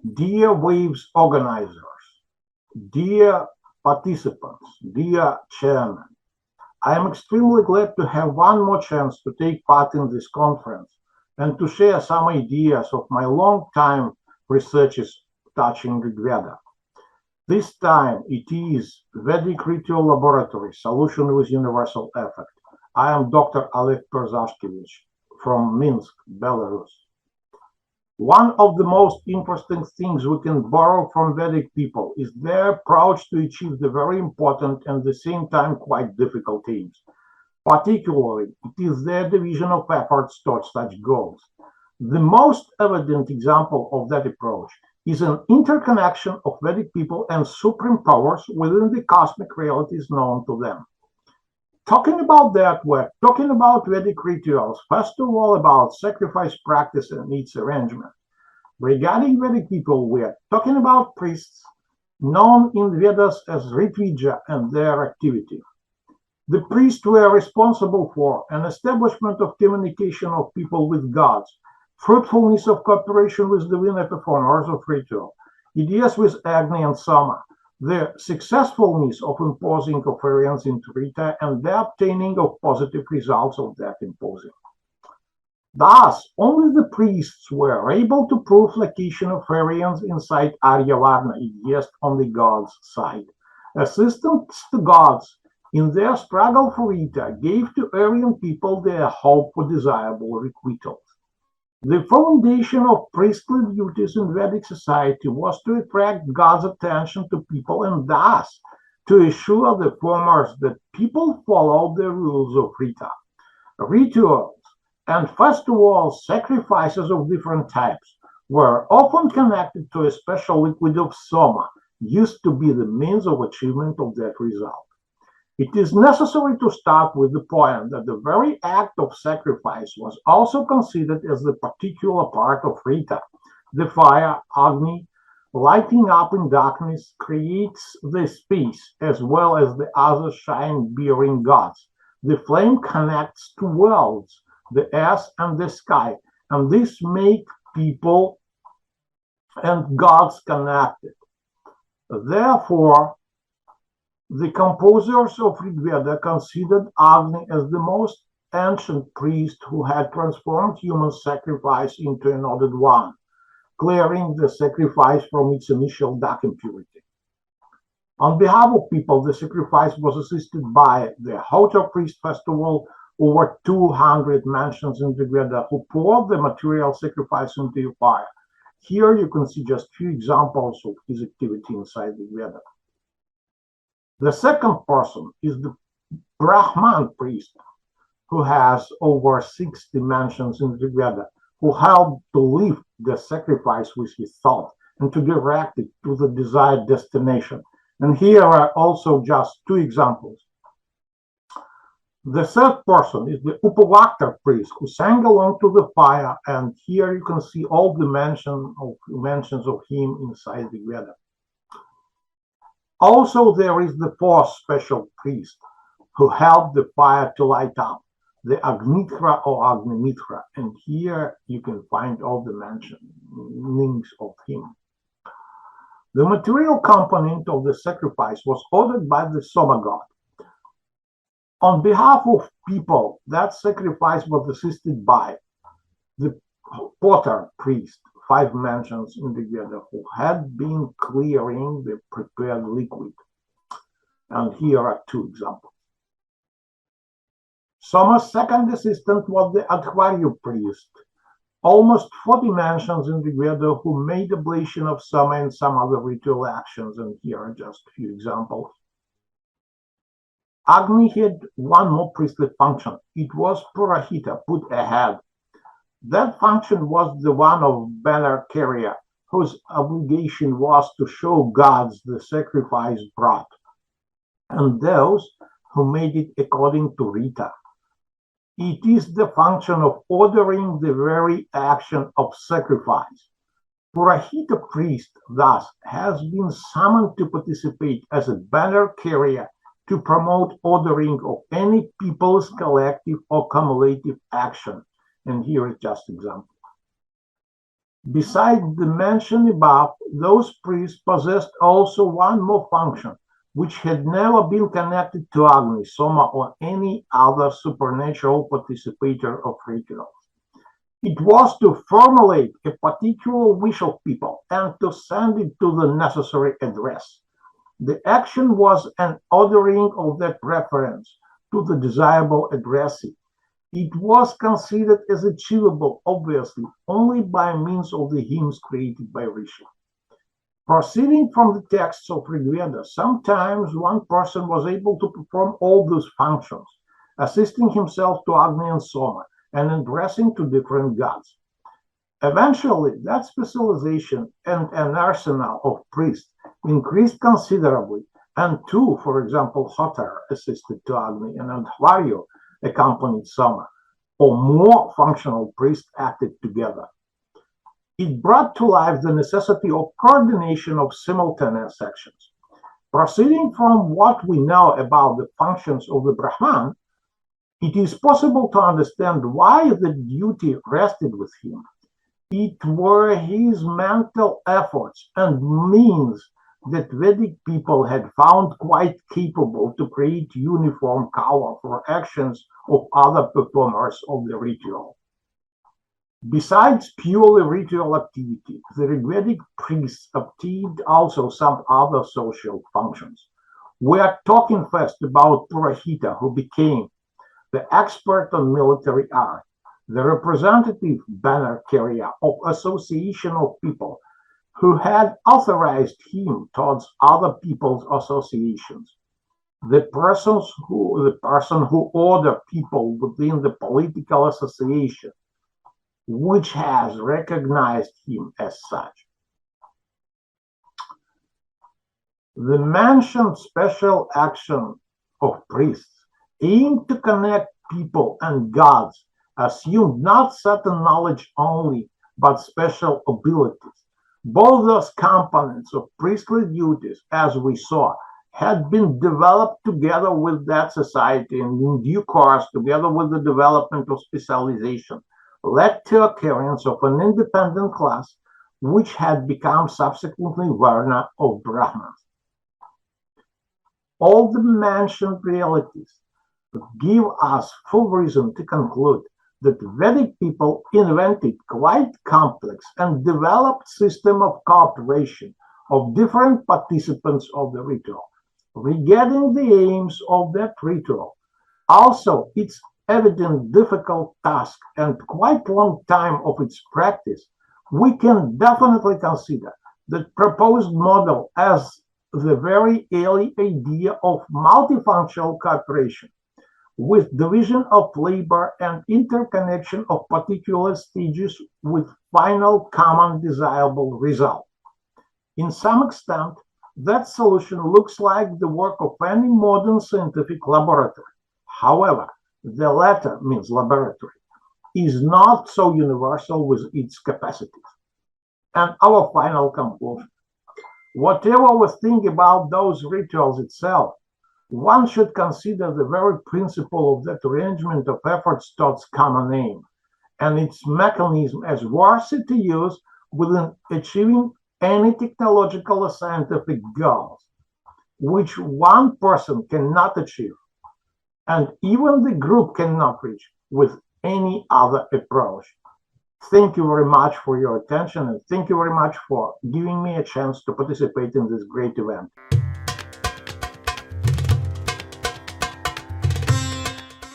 Dear Waves organizers, dear participants, dear chairman, I am extremely glad to have one more chance to take part in this conference and to share some ideas of my long-time researches touching Rigveda. This time it is Vedic Ritual Laboratory Solution with Universal Effect. I am Dr. Aleh Perzashkevich from Minsk, Belarus. One of the most interesting things we can borrow from Vedic people is their approach to achieve the very important and at the same time quite difficult aims. Particularly, it is their division of efforts towards such goals. The most evident example of that approach is an interconnection of Vedic people and supreme powers within the cosmic realities known to them. Talking about that, we're talking about Vedic rituals, first of all about sacrifice practice and its arrangement. Regarding Vedic people, we're talking about priests, known in Vedas as Ritvija, and their activity. The priests were responsible for an establishment of communication of people with gods, fruitfulness of cooperation with divine performers of ritual, ideas with Agni and Soma, the successfulness of imposing of variants into Rita, and the obtaining of positive results of that imposing. Thus, only the priests were able to prove location of variants inside Aryavarna, ideas on the gods' side. Assistants to gods in their struggle for Rita gave to Aryan people their hope for desirable requitals. The foundation of priestly duties in Vedic society was to attract God's attention to people and thus to assure the formers that people followed the rules of Rita. Rituals, and first of all sacrifices of different types, were often connected to a special liquid of soma, used to be the means of achievement of that result. It is necessary to start with the point that the very act of sacrifice was also considered as the particular part of Rita. The fire, Agni, lighting up in darkness, creates the space as well as the other shine-bearing gods. The flame connects two worlds, the earth and the sky, and this makes people and gods connected. Therefore, the composers of Rigveda considered Agni as the most ancient priest who had transformed human sacrifice into an ordered one, clearing the sacrifice from its initial dark impurity. On behalf of people, the sacrifice was assisted by the Hotor priest festival, over 200 mentions in Rigveda, who poured the material sacrifice into the fire. Here you can see just few examples of his activity inside the Veda. The second person is the Brahman priest, who has over 60 mentions in the Veda, who helped to lift the sacrifice with his thought and to direct it to the desired destination. And here are also just two examples. The third person is the Upavakta priest, who sang along to the fire, and here you can see all the mentions of him inside the Veda. Also, there is the fourth special priest who helped the fire to light up, the Agnitra or Agnimitra, and here you can find all the mentionings of him. The material component of the sacrifice was ordered by the Soma god. On behalf of people, that sacrifice was assisted by the potter priest, 5 mentions in the Veda, who had been clearing the prepared liquid. And here are 2 examples. Soma's second assistant was the Adhvaryu priest, almost 40 mentions in the Veda, who made ablation of Soma and some other ritual actions, and here are just a few examples. Agni had one more priestly function. It was Purahita, put ahead. That function was the one of banner carrier, whose obligation was to show gods the sacrifice brought, and those who made it according to Rita. It is the function of ordering the very action of sacrifice. Purahita priest, thus, has been summoned to participate as a banner carrier to promote ordering of any people's collective or cumulative action. And here is just an example. Besides the mentioned above, those priests possessed also one more function, which had never been connected to Agni, Soma, or any other supernatural participator of rituals. It was to formulate a particular wish of people and to send it to the necessary address. The action was an ordering of that reference to the desirable addressee. It was considered as achievable, obviously, only by means of the hymns created by Rishi. Proceeding from the texts of Rigveda, sometimes one person was able to perform all those functions, assisting himself to Agni and Soma, and addressing to different gods. Eventually, that specialization and an arsenal of priests increased considerably, and two, for example, Hotar assisted to Agni and Adhvaryo accompanied Soma, or more functional priests acted together. It brought to life the necessity of coordination of simultaneous actions. Proceeding from what we know about the functions of the Brahman, it is possible to understand why the duty rested with him. It were his mental efforts and means that Vedic people had found quite capable to create uniform color for actions of other performers of the ritual. Besides purely ritual activity, the Rigvedic priests obtained also some other social functions. We are talking first about Purahita, who became the expert on military art, the representative banner carrier of association of people who had authorized him towards other people's associations, the person who ordered people within the political association, which has recognized him as such. The mentioned special action of priests aimed to connect people and gods assumed not certain knowledge only, but special abilities. Both those components of priestly duties, as we saw, had been developed together with that society, and in due course, together with the development of specialization, led to occurrence of an independent class, which had become subsequently Varna of Brahmins. All the mentioned realities give us full reason to conclude that Vedic people invented quite complex and developed system of cooperation of different participants of the ritual. Regarding the aims of that ritual, also its evident difficult task and quite long time of its practice, we can definitely consider the proposed model as the very early idea of multifunctional cooperation, with division of labor and interconnection of particular stages with final common desirable result. In some extent, that solution looks like the work of any modern scientific laboratory. However, the latter means laboratory is not so universal with its capacities. And our final conclusion. Whatever we think about those rituals itself, one should consider the very principle of that arrangement of efforts towards common aim, and its mechanism as worthy to use within achieving any technological or scientific goals, which one person cannot achieve, and even the group cannot reach with any other approach. Thank you very much for your attention, and thank you very much for giving me a chance to participate in this great event.